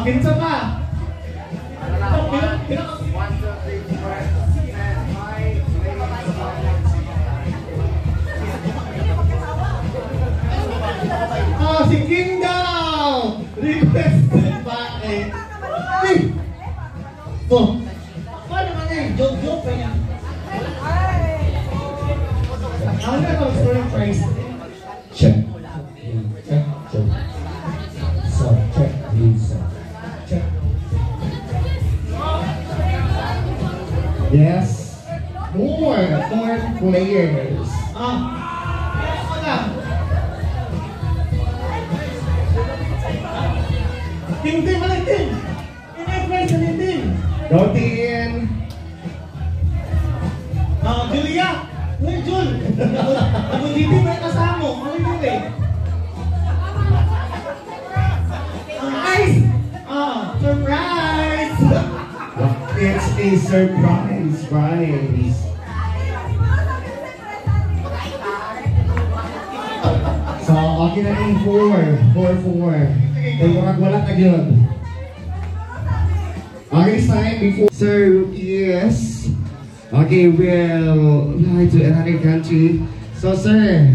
kinsa pa? Si King daw! Requested pa eh. Oh! Paano naman eh? Joke pa yan. Ano na ito? Story price? Check. Check. So, check. Please. Check. Yes. More players. Ting-ting, malang ting! In-advise sa ting-ting! Go, Tin! Julia! Uy, Jul! Ako dito may kasamo. Ano yun eh? Ice! Surprise! It's a surprise prize. So, okay na yung 4. Kaya wala na yun. Okay, this time before. So, yes. Okay, we'll fly to another country. So, sir,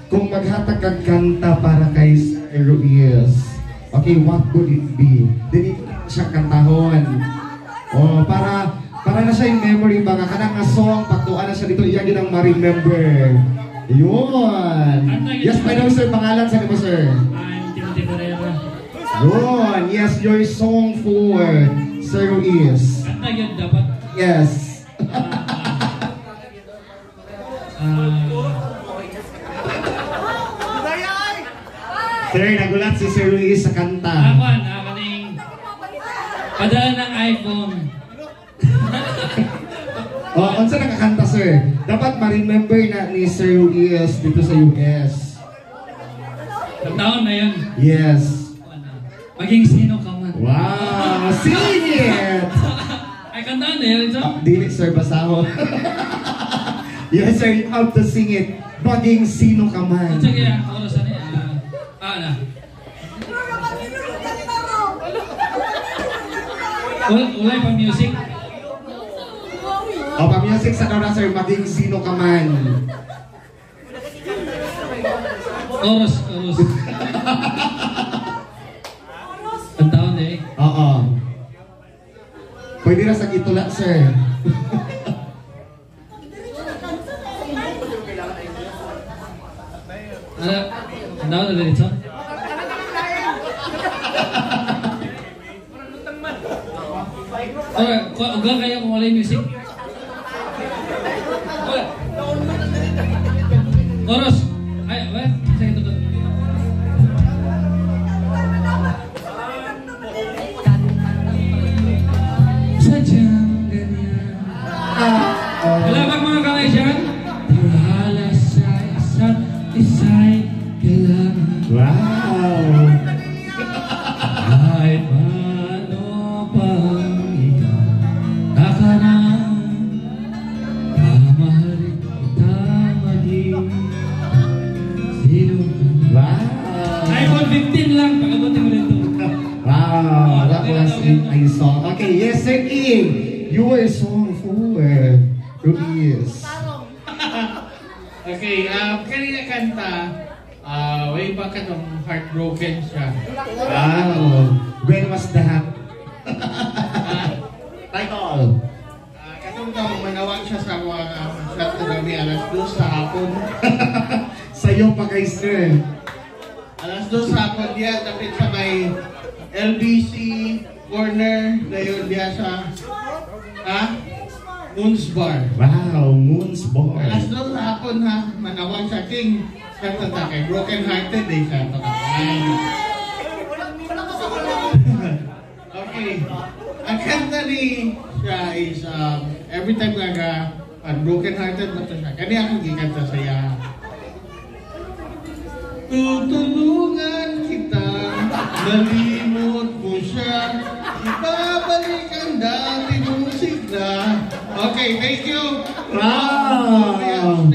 kung maghatag kang kanta para kay Sir Ruiz, okay, what would it be? Dili siya kantahon. Oh, para na siya yung memory ba nga kanang nga song, pagtuan na siya dito, iya ginang ma-remember. Yun. Yes, by the way, sir, pangalan sa mo, sir? Yun, yes, your song for Sir Ruiz. Kanta yun dapat? Yes. Sir, nagulat si Sir Ruiz sa kanta. Kaning padala ng iPhone. Kung saan nakakanta, sir? Dapat ma-remember na ni Sir Ruiz dito sa US. Sa taon na yun? Yes. Maging sino ka man. Wow! Sing it! Ay, kantaan na yun, so? Dili, sir, basaho. Yes, sir, you have to sing it. Maging sino ka man. Sige, ang orasan niya. Na. Ulay pa music? Pa music sa kara, sir, maging sino ka man. Oros. Ang taon na eh. Oo. Pwede na sa gitula, sir. Ang taon na dito? Uga kayo kung wala yung music? Oros! Ay, what? Sige, ito. Sadyang ganyan. Wala bang mga kamay dyan? Pahala sa isa't isa'y kailangan. Wow! Kahit paano pang ikaw kakaraan, mamahalin kita maging sino. Wow! iPhone 15 lang, pag-abutin mo nito. Wow! That was a song. Okay, yes, Sir King. Your song for Ruiz. Okay, kanina kanta, way back atong heartbroken siya. Wow! When was that? Title! Katong daw, manawag siya sa mga shot na kami alas 2 sa hapon. Sa'yo pa kay sir. Alas 2 sa hapon diya, tapit sa may LBC corner na yun diya sa Moon's Bar. Wow! Moon's Bar. Alas 2 sa hapon ha, manawag siya King. Siya tata kay broken hearted eh siya tata. Okay. Ang kanta ni siya is every time nga broken hearted na to siya. Kani akong gikanta saya. Tutulungan kita, nalimot mo siya, ibabalik ang dati mong sigla. Okay, thank you. Wow!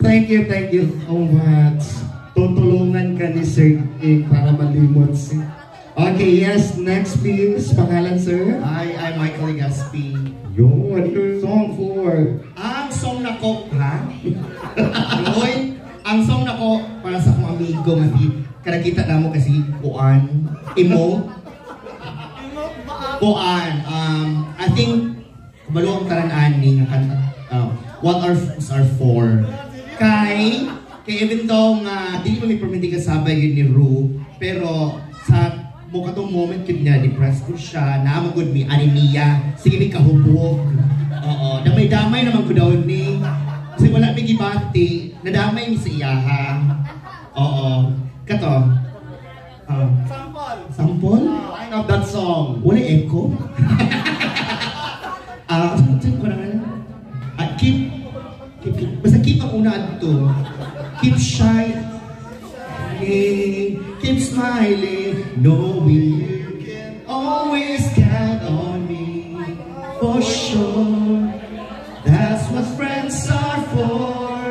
Thank you. Thank you so much. Tutulungan ka ni Sir King para malimot si... Okay, yes, next please. Pangalan, sir? I'm Michael Legaspi. Yo, what your song for? Ang song na ko, ha? Hoy, ang song na ko para sa akong amigo nga si karakita na mo kasi Kuan, Imo. Kuan, I think kabalo ang taran-an ni nga kanta. What our foods are for. Kay even though nga di mo ni permiti ka sabay yun ni Ru, pero sa mo katong moment kid niya depressed ko siya, naamagod mi anemia, sige mi kahubog. Oo, damay-damay naman ko daw ni. Kasi wala mi gibati, nadamay mi sa iyaha. Oo. Kato. Sample? I love that song. Wala echo? Ko na nga. Keep. Basta keep ang una dito. Keep shining, keep smiling, knowing you can always count on me. For sure, that's what friends are for.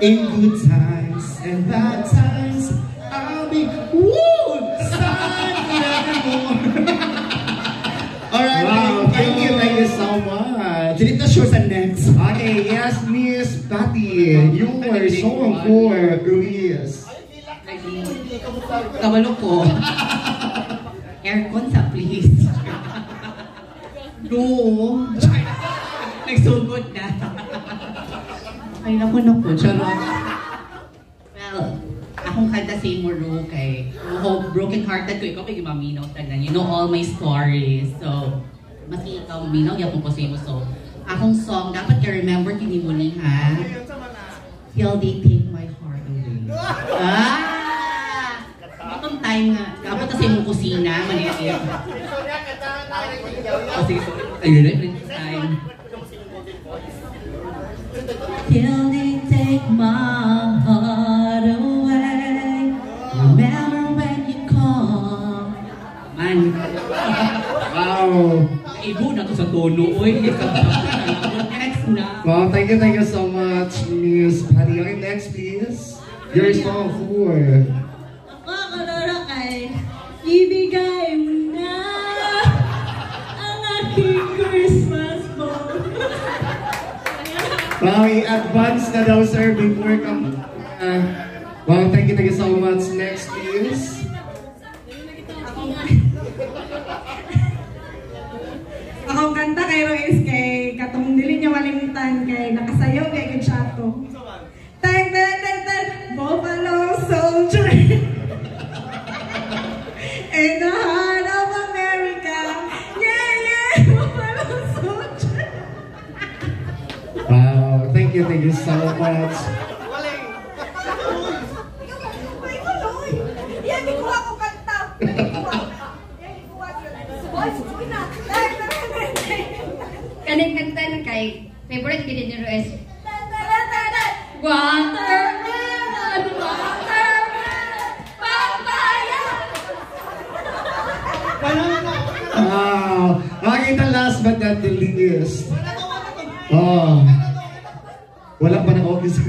In good times and bad times, I'll be side forevermore. Alright, Wow, thank you so much. Dito sure sa next. Okay, yes, Miss Patty. Your song for Ruiz. Kabalo ko. Aircon sa please. No. Nagsugod na. Ay, naku. Charot. Well, akong kanta sa Imuro kay broken hearted ko. Ikaw kay maminaw tanan. You know all my stories. So, mas ikaw maminaw. Yapon ko sa imo. So, akong song, dapat ka-remember kini mo ni ha. Till they take my heart away. Itong time nga, dapat sa imong kusina, manilip. Sige, sorry. Ayun na, time. Till they take my heart away. Remember when you call. Man. Wow. Ibo na to sa tono, oy. Next na. Wow, thank you so much, Miss Patty. Okay, next please. Your song for. Makakalala kay ibigay mo na ang aking Christmas ball. Wow, i-advance na daw, sir, before come. Wow, thank you so much. Next please. Akong kanta kay Ruiz kay katong dili niya malimutan kay nakasayaw kay Gichato. Tang tang tang tang Buffalo Soldier. In the heart of America. Yeah, Buffalo Soldier. Wow, thank you so much. Yan, di ko ako kanta. Kaning kanta na kay favorite gid ni Ruiz. Watermelon, watermelon, papaya. Wow. Okay, the last but not the least. Oh. Wala pa na office.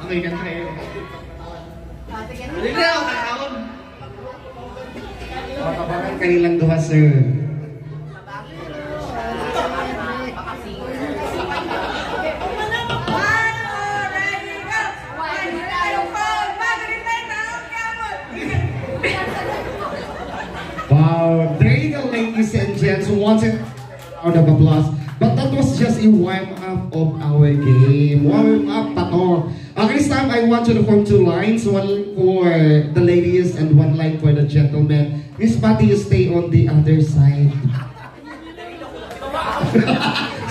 Okay, kan kayo. Kabangan kanilang duha, sir. Wow, there you go, ladies and gents. Wanted round of applause. But that was just a warm-up of our game. Warm-up pa to. This time, I want you to form two lines. One for the ladies and one line for the gentlemen. Miss Patty, you stay on the other side.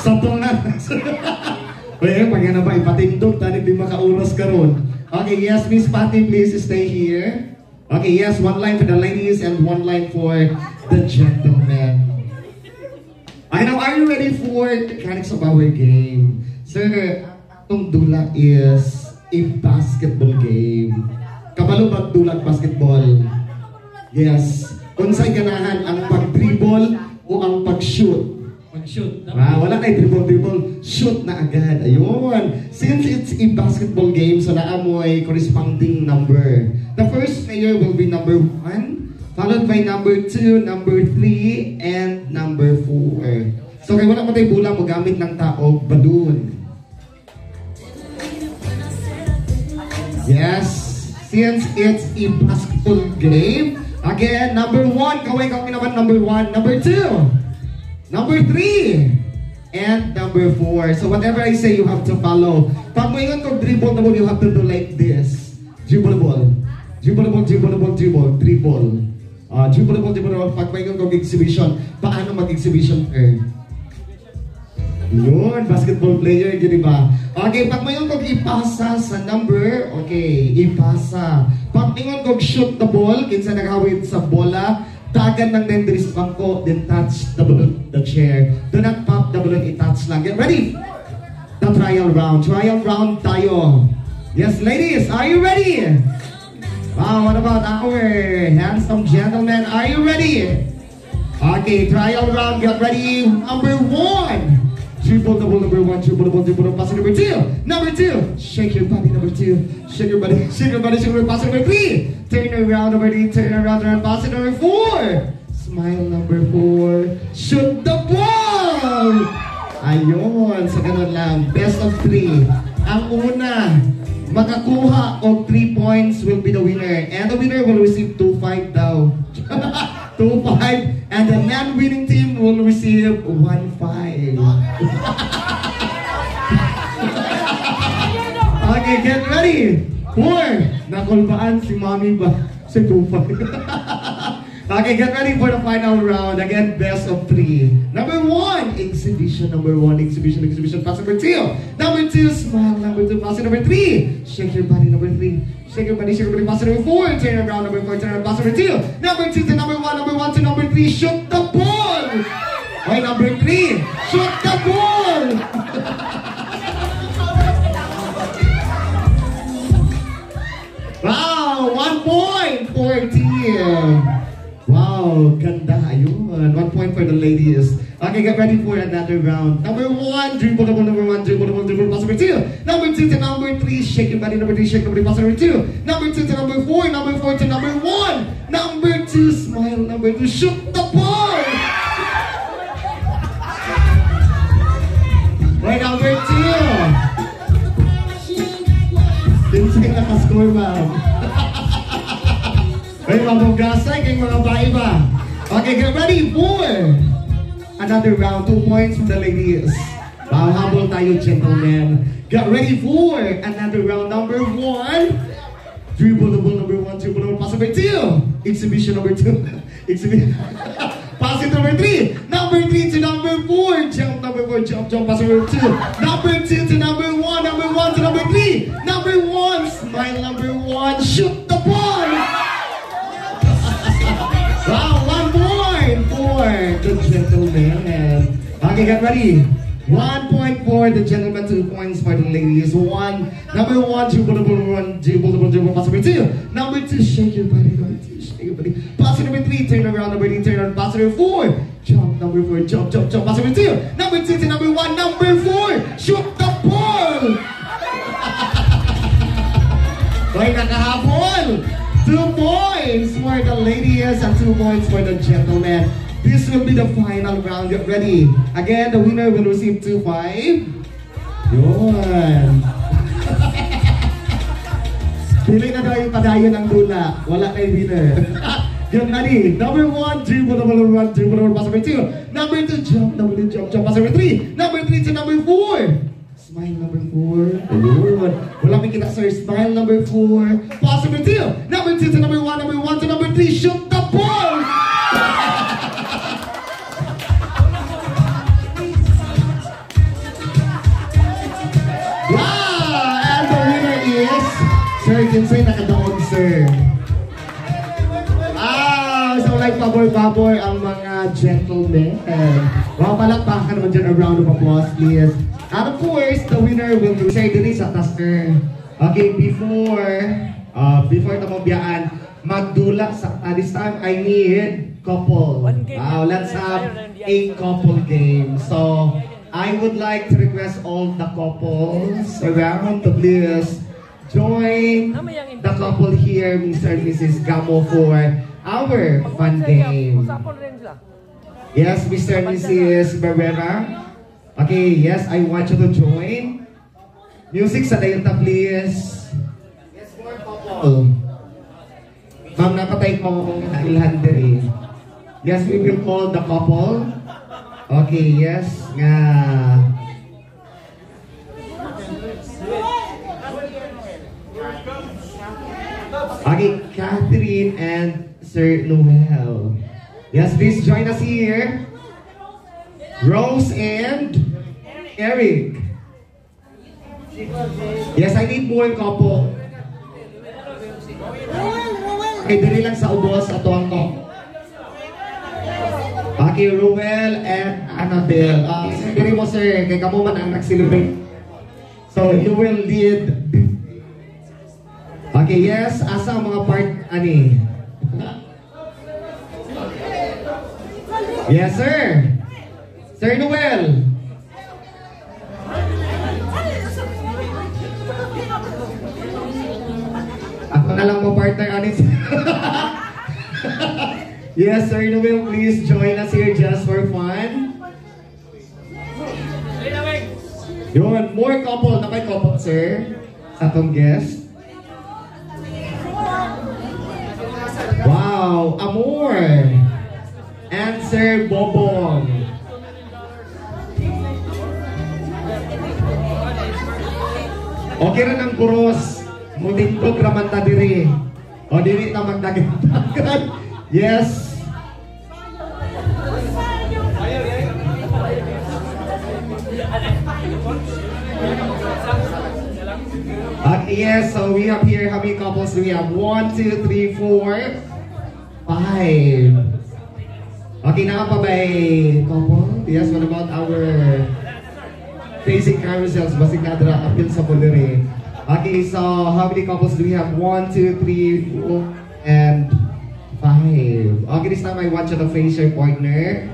Sampung na. Well, pag yan na ba, ipatindog, tanig di makauras ka ron. Okay, yes, Miss Patty, please stay here. Okay, yes, one line for the ladies and one line for the gentlemen. I know, are you ready for the mechanics of our game? Sir, itong dula is a basketball game. Kabalo ba dulat basketball? Yes. Unsay ganahan ang pag-dribble o ang pag-shoot? Shoot. Wala na dribble, shoot na agad. Ayun. Since it's a basketball game, so naamoy corresponding number. The first player will be number 1, followed by number 2, number 3, and number 4. So kaya wala mo tayo bulang, magamit ng tao, balloon. Yes, since it's a basketball game, again, number 1, kaway naman number 1, number 2. Number 3 and number 4. So whatever I say, you have to follow. Pag mo ingat kong dribble na mo, you have to do like this. Dribble the ball. Dribble the ball, dribble the ball, dribble. Dribble. Dribble the ball, dribble the ball. Pag mo ingat kong exhibition, paano mag-exhibition? Yun, basketball player, yun diba? Okay, pag mo ingat kong ipasa sa number, okay, ipasa. Pag ingat kong shoot the ball, kinsa naghawid sa bola, tagan ng dendris bangko, then touch the balloon, the chair. Do not pop the balloon, i-touch lang. Get ready? The trial round. Trial round tayo. Yes, ladies, are you ready? Wow, what about our handsome gentlemen? Are you ready? Okay, trial round, get ready. Number 1. Dribble the ball, number 1, dribble the ball, dribble the pass, number 2. Number 2, shake your body, number 2. Shake your body, shake your body, shake your pass, number 3. Turn around, number 3, turn around, pass, number 4. Smile, number 4. Shoot the ball! Ayun, sa ganun lang. Best of 3. Ang una, makakuha of 3 points will be the winner. And the winner will receive 2-5 daw. 2-5. And the non-winning team will receive 1-5. Okay, get ready. 4. Nakulbaan si Mami ba? Si 2-5. Okay, get ready for the final round. Again, best of 3. Number 1, exhibition. Number 1, exhibition, exhibition. Pass number 2. Number 2, smile. Number 2, pass number 3. Shake your body. Number 3. Shake your body, pass number 4. Turn around, number 4. Turn around, pass number 2. Number 2 to number 1. Number 1 to number 3. Shoot the ball. Okay, number 3. Shoot the ball. Wow, 1 point for team. Wow, ganda. Ayun. 1 point for the ladies. Okay, get ready for another round. Number 1, dribble the ball. Number 1, dribble the ball, dribble, pass number 2. Number 2 to number 3, shake your body. Number 3, shake your body, pass number 2. Number 2 to number 4. Number 4 to number 1. Number 2, smile. Number 2, shoot the ball. Right, number 2. Tinsay nakascore, ma'am. Ay, mabugasay kayong mga bae ba? Okay, get ready for another round. 2 points from the ladies. Wow, habol tayo, gentlemen. Get ready for another round. Number 1. Dribble the ball, number 1. Dribble the ball, pass number 2. Exhibition number 2. Exhibition. Pass it number 3. Number 3 to number 4. Jump number 4. Jump, jump, pass number 2. Number 2 to number 1. Number 1 to number 3. Number 1. Smile number 1. Shoot the ball. Wow, 1 point for the gentlemen. Okay, get ready. 1 point for the gentlemen, 2 points for the ladies. Number 1, dribble the ball, 1, dribble the ball, dribble, pass number 2. Number 2, shake your body, number 2, shake your body. Pass number 3, turn around, number 3, turn around, pass number 4. Jump, number 4, jump, jump, jump, pass number 2. Number 2 to number 1, number 4, shoot the ball! Okay, nakahabol! 2 points for the ladies and 2 points for the gentlemen. This will be the final round. Get ready. Again, the winner will receive 2-5. Yun. Pili na daw yung padayon ng dula. Wala kay winner. Get ready. Number 1, dribble the ball, 1, dribble the ball, pass number 2. Number 2, jump, number 2, jump, jump, pass number 3. Number 3 to number 4. Smile number 4. Ayun. Wala may kita, sir. Smile number 4. Pass number 2. Number 2 to number 1. Number 1 to number 3. Shoot the ball! Wow! And the winner is Sir Kinsay nakadaog, sir. So like pabor-pabor ang mga gentlemen. Wow, palakpakan naman dyan. A round of applause, please. And of course, the winner will share din sa tasker. Okay, before tamabiyaan, magdula sa this time I need couple. Wow, let's have a couple game. So, I would like to request all the couples around to please join the couple here, Mr. and Mrs. Gamo, for our fun game. Yes, Mr. and Mrs. Barrera. Okay, yes, I want you to join. Music sa dayunta, please. Yes, more couple. Ma'am, napatay ko kung ilhan diri. Yes, we will call the couple. Okay, yes, nga. Okay, Catherine and Sir Noel. Yes, please join us here. Rose and Eric. Yes, I need more couple. Okay, dili lang sa ubos ato ang couple. Okay, Ruel and Annabelle. Dili mo sir, kay kamo man ang nag-celebrate. So, you will lead. Okay, yes, asa ang mga part, ani? Yes, sir. Sir Noel. Ako na lang mo partner, ani? Yes, Sir Noel, please join us here just for fun. Yun, more couple. Na may couple, sir? Sa atong guest. Wow, Amor. And Sir Bobong. Okay rin ang kuros. Mutintog raman ta diri. O diri ta magdagan-dagan. Yes. Yes, so we have here, how many couples do we have? 1, 2, 3, 4, 5. Okay, na pa ba couple? Yes, what about our facing carousels? Basig na dra apil sa polere. Okay, so how many couples do we have? 1, 2, 3, 4, and 5. Okay, this time I want you to face your partner.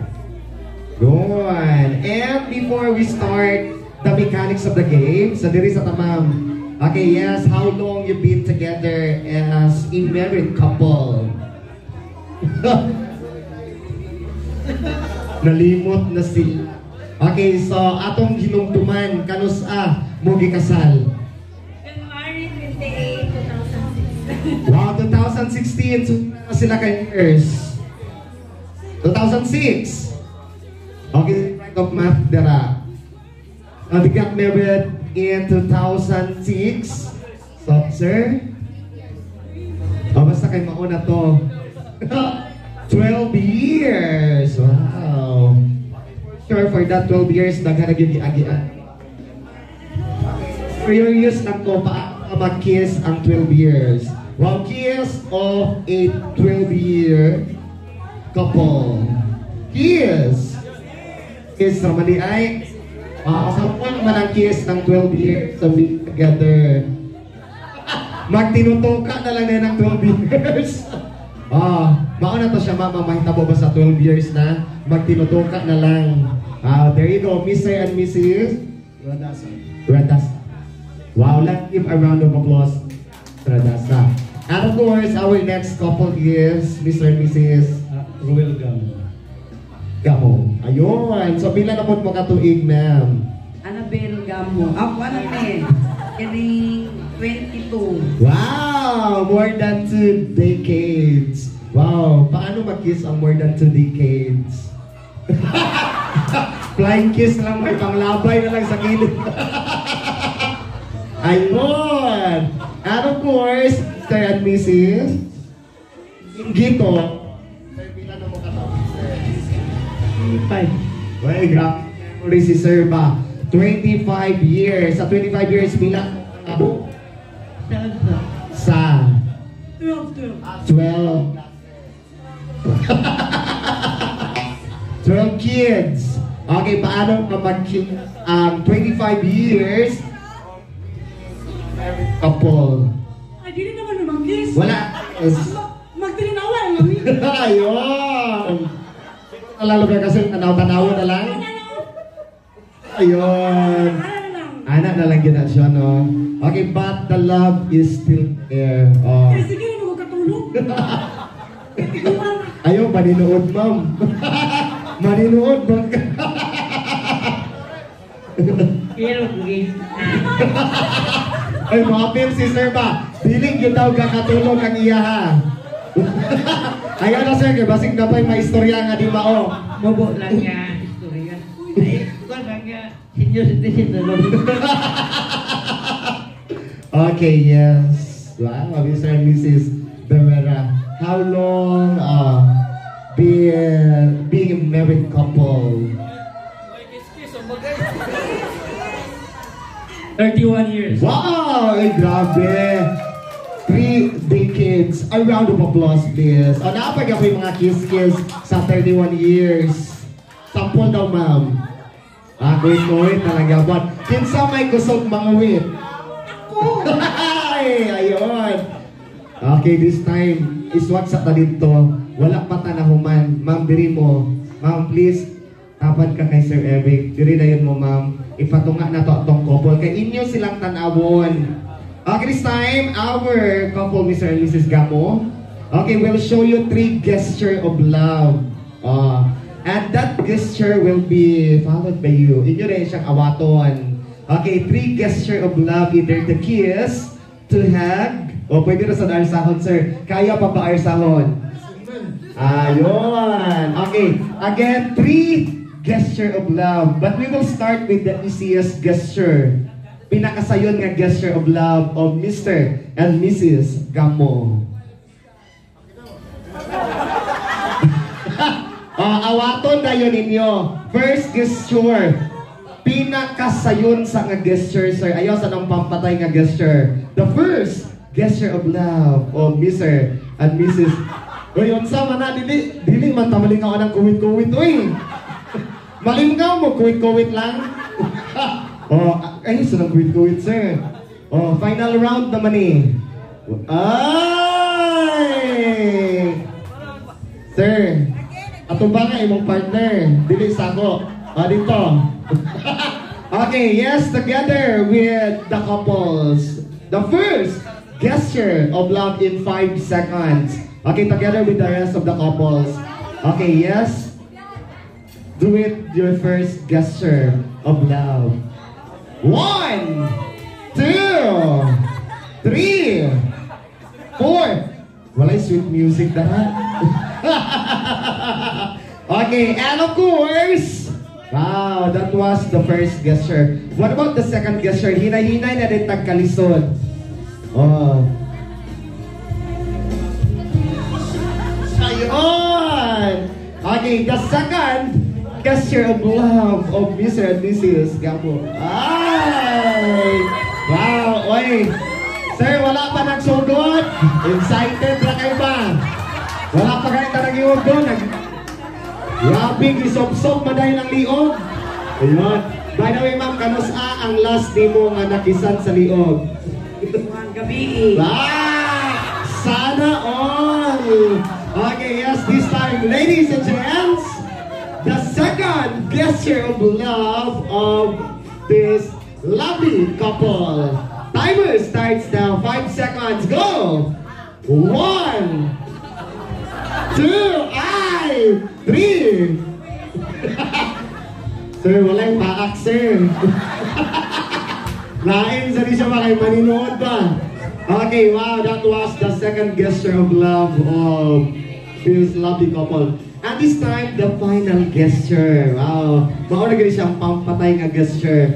Good. And before we start the mechanics of the game, so there is a tamam. Okay, yes, how long you been together as a married couple? Nalimot na sila. Okay, so atong hinumduman, kanus mo gikasal? January 28, 2016. Wow, 2016. So, sila kay years? 2006. Okay, right of math dara. They got married in 2006. So, sir? Basta kay mauna to. 12 years. Wow. Sure, for that 12 years, naghanag yung giagian. Curious lang ko, paano mag-kiss ang 12 years? Wow, kiss of a 12-year couple. Kiss! Kiss naman ay saan man ang kiss ng 12 years to be together. Magtinutuka na lang na ng 12 years. Mauna to siya mama, mahitabo ba sa 12 years na? Magtinutuka na lang. There you go, Mr. and Mrs. Radasa. Wow, let's give a round of applause to Radasa. And of course, our next couple is Mr. and Mrs. Ruel Gamo. Gamo. Ayun. So, pila na po makatuig, ma'am? Annabelle Gamo. Ako, Annabelle. Kiring 22. Wow! More than 2 decades. Wow! Paano mag-kiss ang more than 2 decades? Flying kiss lang, may panglabay na lang sa kilid. Ayun! And of course, Mr. and Mrs. Gito. Sir, pila na mo katawag, sir? 25. Well, grabe memory si Sir ba? 25 years. Sa 25 years, pila sa 12 kids. Okay, paano ka mag-kiss 25 years couple? Ay, di naman naman kiss. Wala. Magtilinawan, mami. Ayun. Ayun. Lalo ba kasi tanaw-tanaw na lang? Ayun. Anak na lang gina siya, no? Okay, but the love is still there. Oh. Sige, magkatulog. Ayaw, maninuod, ma'am. Maninuod, ma'am. Ay, mapil si sir ba? Diling yun daw kakatulog ang iya, ha? Ayaw na, sir. Basig na pa yung maistorya nga di ba, oh. Bobo lang niya, istorya. Ay, kuwan lang niya, senior citizen na lang. Okay, yes. Wow, Mr. and Mrs. Berera. How long being a married couple? 31 years. Wow! Ay, grabe! 3 decades. A round of applause, please. O, napag ako yung mga kiss-kiss sa 31 years. Sampol daw, ma'am. Kuwit-kuwit talaga. But, kinsa may kusog manguwit? Ako! Ay, ayun. Okay, this time, iswag sa talito. Wala pa tanahuman. Ma'am, diri mo. Ma'am, please, tapat ka kay Sir Eric. Diri na yun mo, ma'am. Ipatunga na to atong couple. Kay inyo silang tanawon. Okay, this time, our couple, Mr. and Mrs. Gamo. Okay, we'll show you 3 gesture of love. And that gesture will be followed by you. Inyo rin siyang awaton. Okay, 3 gesture of love. Either to kiss, to hug, o pwede na sa arsahon, sir. Kaya pa ba arsahon? Ayun. Okay, again, 3 gesture of love. But we will start with the easiest gesture. Pinakasayon nga gesture of love of Mr. and Mrs. Gamo. Awaton na yun ninyo. First gesture. Pinakasayon sa nga gesture, sir. Ayaw sa nang pampatay nga gesture. The first gesture of love of Mr. and Mrs. Uy, unsa man na, dili man tamaling ako ng kuwit-kuwit, uy. Malimgaw mo, kuwit-kuwit lang. Ay, sunang kuwit-kuwit, sir. Final round naman eh. Ay! Sir, ato ba nga imong partner? Dili sako. Dito. Okay, yes, together with the couples. The first gesture of love in 5 seconds. Okay, together with the rest of the couples. Okay, yes. Do it your first gesture of love. 1, 2, 3, 4. Walay sweet music na. Okay, and of course, wow, that was the first gesture. What about the second gesture? Hinay-hinay na rin tagkalisod. Ayun! Okay, the second gesture of love of Mr. and Mrs. Gamo. Ay! Wow! Oy! Sir, wala pa nagsugod? Excited na kayo ba? Wala pa kayo nag-iwag doon? Grabing isob-sob ba dahil ng liog? Ayun. By the way, ma'am, kanusa ang last day mo nga nakisan sa liog? Gabi. Ah! Sana all! Okay, yes, this time, ladies and gents, the second gesture of love of this lovely couple. Timer starts now. 5 seconds. Go! 1, 2, 3. Sir, walang paak, sir. Lain sa di siya makay maninood ba? Okay, wow, that was the second gesture of love of this lovely couple. And this time, the final gesture. Wow, mauna gani siyang pampatay nga gesture.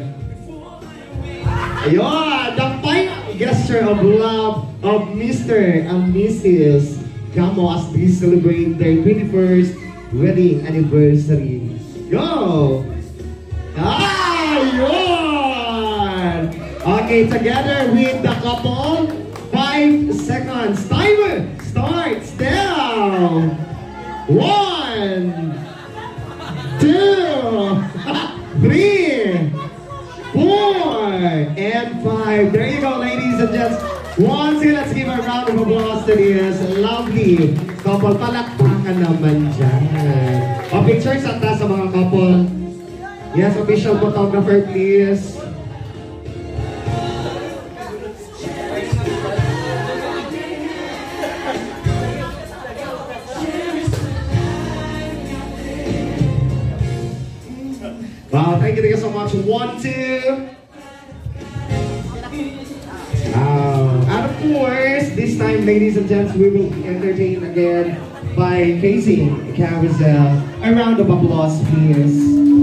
Ayun, the final gesture of love of Mr. and Mrs. Gamo as they celebrate their 21st wedding anniversary. Go! Ayun! Okay, together with the couple, 5 seconds. Timer starts now. 1, 2, 3, 4, and 5. There you go, ladies and gents. Once again, let's give a round of applause to this lovely couple. Palakpakan naman dyan. O, pictures at sa mga couple. Yes, official photographer, please. Wow, thank you so much. 1, 2. And of course, this time, ladies and gents, we will be entertained again by Casey Cavazel. A round of applause, please.